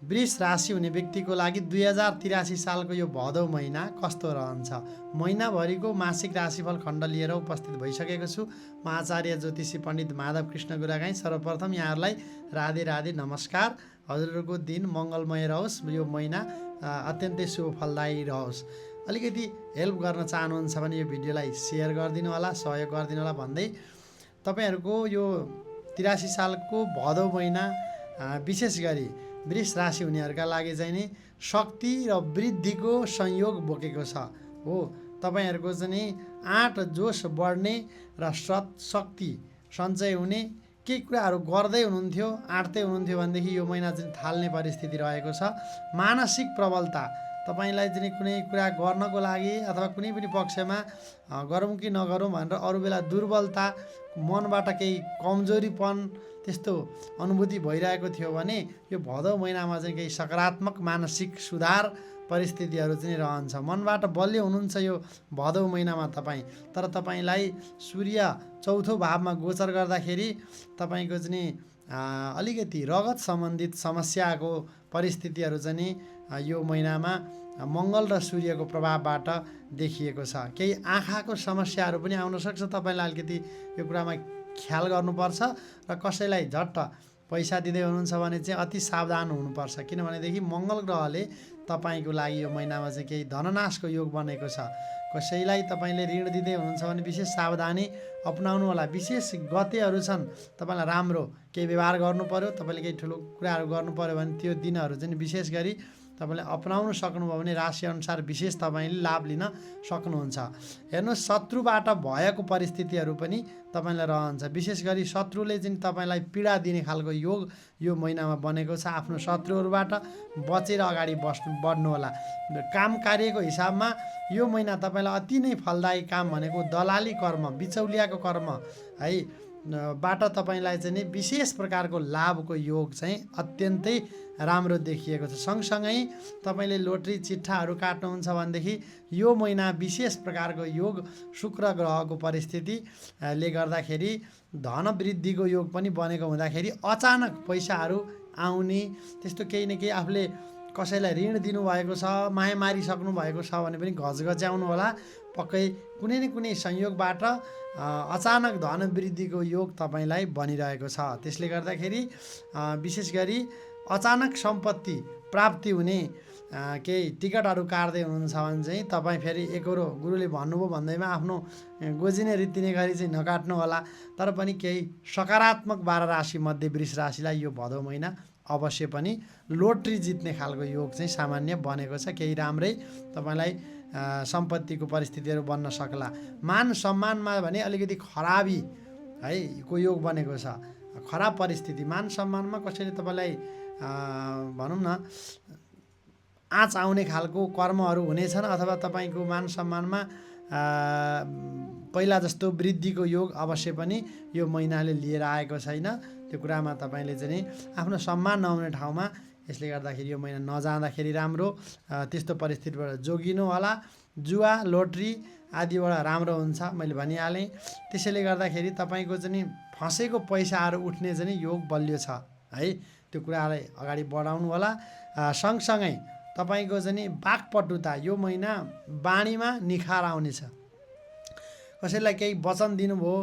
वृष राशि हुने व्यक्तिको लागि 2083 सालको यो भदौ महिना कस्तो रहन्छ? महिनाभरिको मासिक राशिफल खण्ड लिएर उपस्थित भइसकेको छु। म आचार्य ज्योतिषी पण्डित माधव कृष्ण गुरागाईँ। सर्वप्रथम यहाँहरूलाई राधे राधे नमस्कार। हजुरहरूको दिन मङ्गलमय रहोस्, यो महिना अत्यन्तै शुभ फलदायी रहोस्। अलिकति हेल्प गर्न चाहनुहुन्छ भने यो भिडियोलाई सेयर गरिदिनु होला, सहयोग गरिदिनु होला भन्दै तपाईँहरूको यो 83 सालको भदौ महिना विशेष गरी वृष राशि हुनेहरूका लागि चाहिँ नि शक्ति र वृद्धिको संयोग बोकेको छ हो। तपाईँहरूको चाहिँ नि आँट जोस बढ्ने र शक्ति सञ्चय हुने केही कुराहरू गर्दै हुनुहुन्थ्यो, आँट्दै हुनुहुन्थ्यो भनेदेखि यो महिना चाहिँ थाल्ने परिस्थिति रहेको छ। मानसिक प्रबलता तपाईँलाई चाहिँ कुनै कुरा गर्नको लागि अथवा कुनै पनि पक्षमा गरौँ कि नगरौँ भनेर अरू बेला दुर्बलता, मनबाट केही कमजोरीपन त्यस्तो अनुभूति भइरहेको थियो भने यो भदौ महिनामा चाहिँ केही सकारात्मक मानसिक सुधार परिस्थितिहरू चाहिँ रहन्छ। मनबाट बलियो हुनुहुन्छ यो भदौ महिनामा तपाईँ। तर तपाईँलाई सूर्य चौथो भावमा गोचर गर्दाखेरि तपाईँको चाहिँ अलिकति रगत सम्बन्धित समस्याको परिस्थितिहरू चाहिँ यो महिनामा मङ्गल र सूर्यको प्रभावबाट देखिएको छ। केही आँखाको समस्याहरू पनि आउन सक्छ। तपाईँलाई अलिकति यो कुरामा ख्याल गर्नुपर्छ र कसैलाई झट्ट पैसा दिँदै हुनुहुन्छ भने चाहिँ अति सावधान हुनुपर्छ। किनभनेदेखि मङ्गल ग्रहले तपाईँको लागि यो महिनामा चाहिँ केही धननाशको योग बनेको छ। कसैलाई तपाईँले ऋण दिँदै हुनुहुन्छ भने विशेष सावधानी अपनाउनु होला। विशेष गतेहरू छन्, तपाईँलाई राम्रो केही व्यवहार गर्नु पऱ्यो, तपाईँले केही ठुलो कुराहरू गर्नु पऱ्यो भने त्यो दिनहरू चाहिँ विशेष गरी तपाईँले अपनाउनु सक्नुभयो भने राशिअनुसार विशेष तपाईँले लाभ लिन सक्नुहुन्छ। हेर्नुहोस्, शत्रुबाट भएको परिस्थितिहरू पनि तपाईँलाई रहन्छ। विशेष गरी शत्रुले चाहिँ तपाईँलाई पीडा दिने खालको योग यो महिनामा बनेको छ। आफ्नो शत्रुहरूबाट बचेर अगाडि बढ्नु होला। काम कार्यको हिसाबमा यो महिना तपाईँलाई अति नै फलदायी काम भनेको दलाली कर्म, बिचौलियाको कर्म है बाट तपाईँलाई चाहिँ नि विशेष प्रकारको लाभको योग चाहिँ अत्यन्तै राम्रो देखिएको छ। सँगसँगै तपाईँले लोटरी चिट्ठाहरू काट्नुहुन्छ भनेदेखि यो महिना विशेष प्रकारको योग शुक्र ग्रहको परिस्थितिले गर्दाखेरि धन वृद्धिको योग पनि बनेको हुँदाखेरि अचानक पैसाहरू आउने त्यस्तो केही न केही आफूले कसैलाई ऋण दिनुभएको छ, माया मारिसक्नु भएको छ भने पनि घचघच्याउनु होला। पक्कै कुनै न कुनै संयोगबाट अचानक धन वृद्धिको योग तपाईँलाई बनिरहेको छ। त्यसले गर्दाखेरि विशेष गरी अचानक सम्पत्ति प्राप्ति हुने केही टिकटहरू काट्दै हुनुहुन्छ भने चाहिँ तपाईँ फेरि एकरो गुरुले भन्नुभयो भन्दैमा आफ्नो गोजिने रीतिने गरी चाहिँ नकाट्नु होला। तर पनि केही सकारात्मक 12 राशिमध्ये वृष राशिलाई यो भदौ महिना अवश्य पनि लोटरी जित्ने खालको योग चाहिँ सामान्य बनेको छ। केही राम्रै तपाईँलाई सम्पत्तिको परिस्थितिहरू बन्न सक्ला। मान सम्मानमा भने अलिकति खराबी है को योग बनेको छ। खराब परिस्थिति मान सम्मानमा कसैले तपाईँलाई भनौँ न आँच आउने खालको कर्महरू हुनेछन् अथवा तपाईँको मान सम्मानमा पहिला जस्तो वृद्धिको योग अवश्य पनि यो महिनाले लिएर आएको छैन। त्यो कुरामा तपाईँले चाहिँ आफ्नो सम्मान नहुने ठाउँमा यसले गर्दाखेरि यो महिना नजाँदाखेरि राम्रो, त्यस्तो परिस्थितिबाट जोगिनु होला। जुवा लोटरी आदिबाट राम्रो हुन्छ मैले भनिहालेँ। त्यसैले गर्दाखेरि तपाईँको चाहिँ फँसेको पैसाहरू उठ्ने चाहिँ योग बलियो छ है। त्यो कुरालाई अगाडि बढाउनु होला। सँगसँगै तपाईँको चाहिँ वाक्पटुता यो महिना बाणीमा निखार आउनेछ। कसैलाई केही वचन दिनुभयो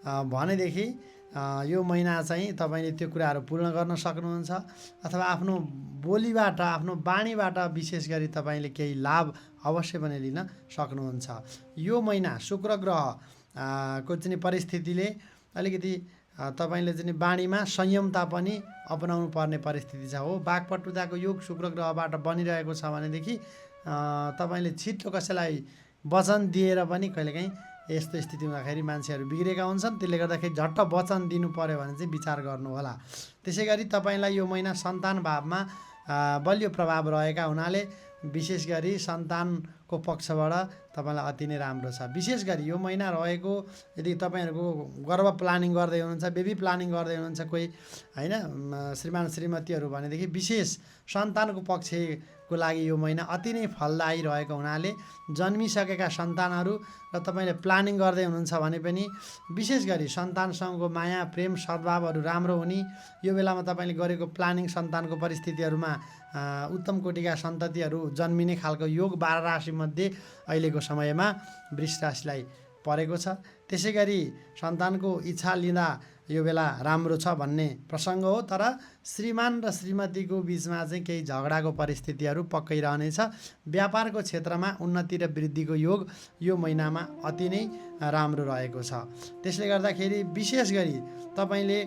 भनेदेखि यो महिना चाहिँ तपाईँले त्यो कुराहरू पूर्ण गर्न सक्नुहुन्छ अथवा आफ्नो बोलीबाट आफ्नो बाणीबाट विशेष गरी तपाईँले केही लाभ अवश्य पनि लिन सक्नुहुन्छ। यो महिना शुक्र ग्रह को चाहिँ परिस्थितिले अलिकति तपाईँले चाहिँ बाणीमा संयमता पनि अपनाउनु पर्ने परिस्थिति छ हो। वाक्पटुताको योग शुक्र ग्रहबाट बनिरहेको छ भनेदेखि तपाईँले छिटो कसैलाई वचन दिएर पनि कहिलेकाहीँ यस्तो स्थिति हुँदाखेरि मान्छेहरू बिग्रेका हुन्छन्। त्यसले गर्दाखेरि झट्ट वचन दिनु पर्यो भने चाहिँ विचार गर्नु होला। त्यसै गरी तपाईँलाई यो महिना सन्तान भावमा बलियो प्रभाव रहेका हुनाले विशेष गरी सन्तान को पक्षबाट तपाईँलाई अति नै राम्रो छ। विशेष गरी यो महिना रहेको यदि तपाईँहरूको गर्भ प्लानिङ गर्दै हुनुहुन्छ, बेबी प्लानिङ गर्दै हुनुहुन्छ कोही होइन श्रीमान श्रीमतीहरू भनेदेखि विशेष सन्तानको पक्षको लागि यो महिना अति नै फलदायी रहेको हुनाले जन्मिसकेका सन्तानहरू र तपाईँले प्लानिङ गर्दै हुनुहुन्छ भने पनि विशेष गरी सन्तानसँगको माया प्रेम सद्भावहरू राम्रो हुने, यो बेलामा तपाईँले गरेको प्लानिङ सन्तानको परिस्थितिहरूमा उत्तम कोटिका सन्ततिहरू जन्मिने खालको योग 12 राशिमध्ये अहिलेको समयमा वृष राशिलाई परेको छ। त्यसै गरी सन्तानको इच्छा लिँदा यो बेला राम्रो छ भन्ने प्रसङ्ग हो, तर श्रीमान र श्रीमतीको बिचमा चाहिँ केही झगडाको परिस्थितिहरू पक्कै रहनेछ। व्यापारको क्षेत्रमा उन्नति र वृद्धिको योग यो महिनामा अति नै राम्रो रहेको छ। त्यसले गर्दाखेरि विशेष गरी तपाईँले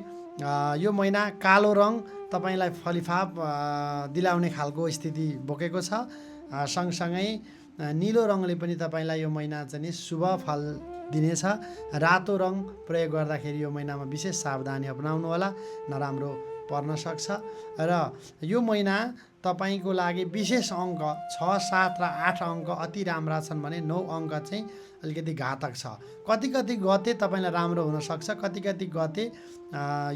यो महिना कालो रङ तपाईँलाई फलिफाप दिलाउने खालको स्थिति बोकेको छ। सँगसँगै निलो रङले पनि तपाईँलाई यो महिना चाहिँ शुभ फल दिनेछ। रातो रङ प्रयोग गर्दाखेरि यो महिनामा विशेष सावधानी अपनाउनु होला, नराम्रो पर्न सक्छ। र यो महिना तपाईँको लागि विशेष अङ्क 6, 7 र 8 अङ्क अति राम्रा छन् भने 9 अङ्क चाहिँ अलिकति घातक छ। कति गते तपाईँलाई राम्रो हुनसक्छ, कति गते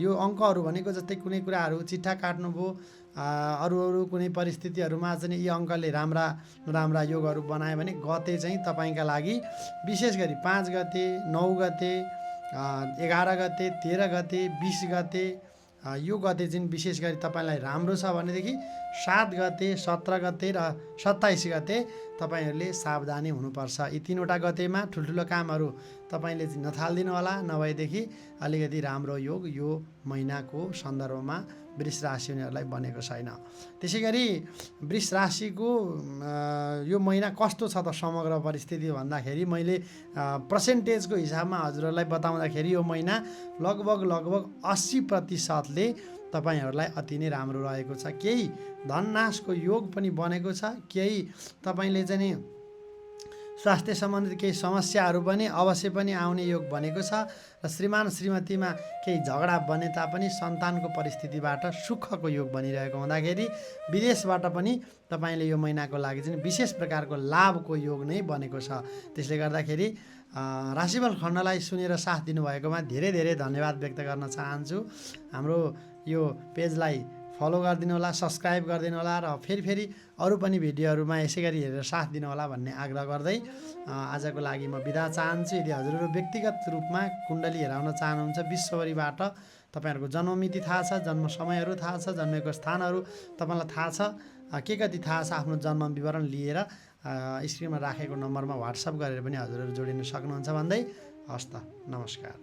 यो अङ्कहरू भनेको जस्तै कुनै कुराहरू चिट्ठा काट्नुभयो, अरू कुनै परिस्थितिहरूमा चाहिँ यी अङ्कले राम्रा योगहरू बनायो भने गते चाहिँ तपाईँका लागि विशेष गरी 5 गते, 9 गते, 11 गते, 13 गते, 20 गते, यो गते चाहिँ विशेष गरी तपाईँलाई राम्रो छ भनेदेखि 7 गते, 17 गते र 27 गते तपाईँहरूले सावधानी हुनुपर्छ। यी 3वटा गतेमा ठुल्ठुलो कामहरू तपाईँले नथालिदिनु होला, नभएदेखि अलिकति राम्रो योग यो महिनाको सन्दर्भमा वृष राशि उनीहरूलाई बनेको छैन। त्यसै गरी वृष राशिको यो महिना कस्तो छ त समग्र परिस्थिति भन्दाखेरि मैले पर्सेन्टेजको हिसाबमा हजुरहरूलाई बताउँदाखेरि यो महिना लगभग 80% तपाईँहरूलाई अति नै राम्रो रहेको छ। केही धननाशको योग पनि बनेको छ, केही तपाईँले चाहिँ स्वास्थ्य सम्बन्धित केही समस्याहरू पनि अवश्य पनि आउने योग बनेको छ। र श्रीमान श्रीमतीमा केही झगडा बने तापनि सन्तानको परिस्थितिबाट सुखको योग बनिरहेको हुँदाखेरि विदेशबाट पनि तपाईँले यो महिनाको लागि चाहिँ विशेष प्रकारको लाभको योग नै बनेको छ। त्यसले गर्दाखेरि राशिफल खण्डलाई सुनेर साथ दिनुभएकोमा धेरै धेरै धन्यवाद व्यक्त गर्न चाहन्छु। हाम्रो यो पेजलाई फलो गरिदिनु होला, सब्सक्राइब गरिदिनु होला र फेरि अरू पनि भिडियोहरूमा यसै गरी हेरेर साथ दिनु होला भन्ने आग्रह गर्दै आजको लागि म बिदा चाहन्छु। यदि हजुरहरू व्यक्तिगत रूपमा कुण्डली हेराउन चाहनुहुन्छ विश्वभरिबाट तपाईँहरूको जन्ममिति थाहा छ, जन्म समयहरू थाहा छ, जन्मेको स्थानहरू तपाईँलाई थाहा छ, के कति थाहा छ, आफ्नो जन्म विवरण लिएर स्क्रिनमा राखेको नम्बरमा व्हाट्सएप गरेर पनि हजुरहरू जोडिन सक्नुहुन्छ भन्दै हस्त नमस्कार।